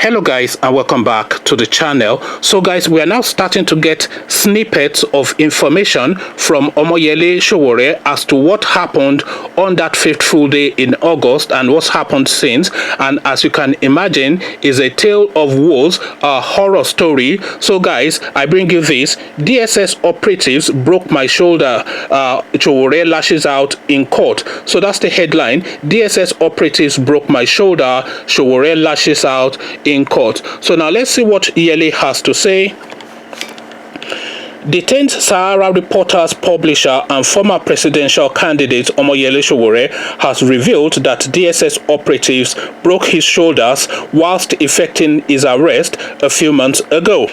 Hello guys, and welcome back to the channel. So guys, we are now starting to get snippets of information from Omoyele Sowore as to what happened on that fateful day in August and what's happened since. And as you can imagine, is a tale of woes, a horror story. So guys, I bring you this. DSS operatives broke my shoulder. Sowore lashes out in court. So that's the headline. DSS operatives broke my shoulder. Sowore lashes out in court. So now let's see what Yele has to say. Detained Sahara Reporters publisher and former presidential candidate Omoyele Sowore has revealed that DSS operatives broke his shoulders whilst effecting his arrest a few months ago.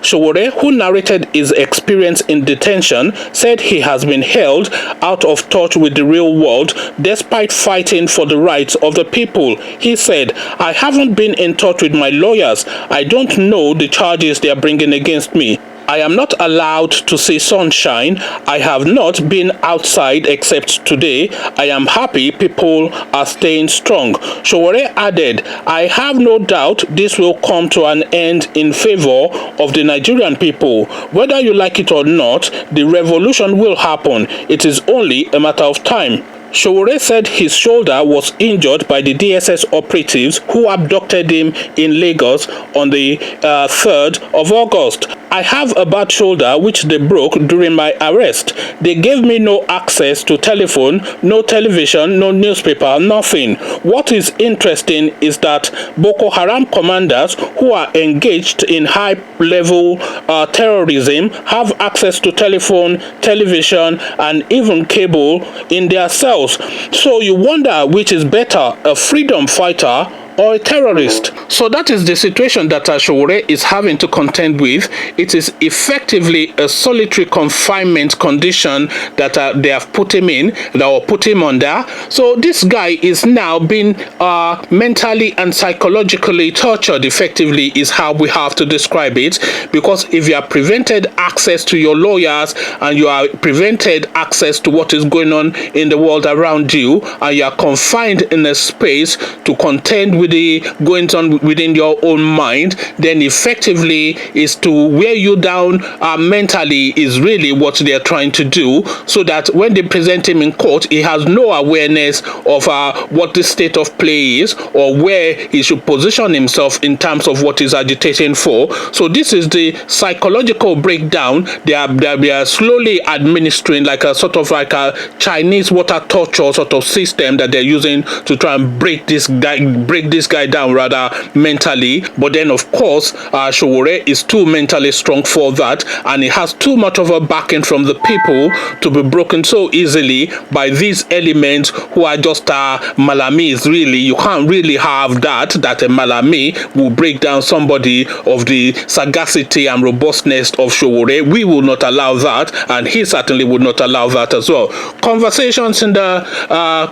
Sowore, who narrated his experience in detention, said he has been held out of touch with the real world despite fighting for the rights of the people. He said, "I haven't been in touch with my lawyers. I don't know the charges they are bringing against me. I am not allowed to see sunshine. I have not been outside except today. I am happy people are staying strong." Sowore added, "I have no doubt this will come to an end in favor of the Nigerian people. Whether you like it or not, the revolution will happen. It is only a matter of time." Sowore said his shoulder was injured by the DSS operatives who abducted him in Lagos on the 3rd of August. "I have a bad shoulder which they broke during my arrest. They gave me no access to telephone, no television, no newspaper, nothing. What is interesting is that Boko Haram commanders who are engaged in high-level terrorism have access to telephone, television, and even cable in their cells. So you wonder which is better, a freedom fighter or a terrorist." So that is the situation that Sowore is having to contend with. It is effectively a solitary confinement condition that they have put him in, or put him under. So this guy is now being mentally and psychologically tortured, effectively, is how we have to describe it. Because if you are prevented access to your lawyers and you are prevented access to what is going on in the world around you, and you are confined in a space to contend with the goings on within your own mind, then effectively is to wear you down mentally is really what they are trying to do, so that when they present him in court, he has no awareness of what the state of play is or where he should position himself in terms of what he's agitating for. So this is the psychological breakdown they are slowly administering, like a sort of like a Chinese water torture sort of system that they're using to try and break this guy down rather mentally. But then of course Sowore is too mentally strong for that, and he has too much of a backing from the people to be broken so easily by these elements who are just malamis. Really, you can't really have that a malami will break down somebody of the sagacity and robustness of Sowore. We will not allow that, and he certainly would not allow that as well. Conversations in the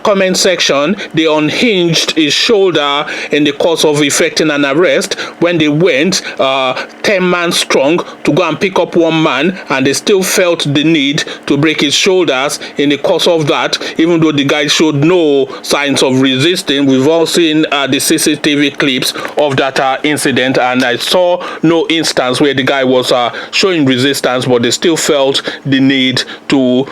comment section. They unhinged his shoulder in the course of effecting an arrest when they went 10 man strong to go and pick up one man, and they still felt the need to break his shoulders in the course of that, even though the guy showed no signs of resisting. We've all seen the CCTV clips of that incident, and I saw no instance where the guy was showing resistance, but they still felt the need to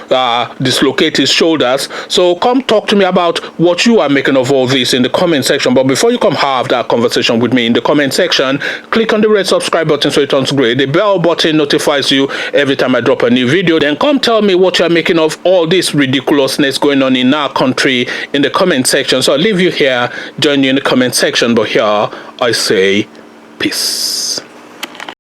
dislocate his shoulders. So come talk to me about what you are making of all this in the comment section. But before you come have that conversation with me in the comment section, click on the red subscribe button so it turns gray. The bell button notifies you every time I drop a new video. Then come tell me what you are making of all this ridiculousness going on in our country in the comment section. So I'll leave you here, join you in the comment section. But here I say peace.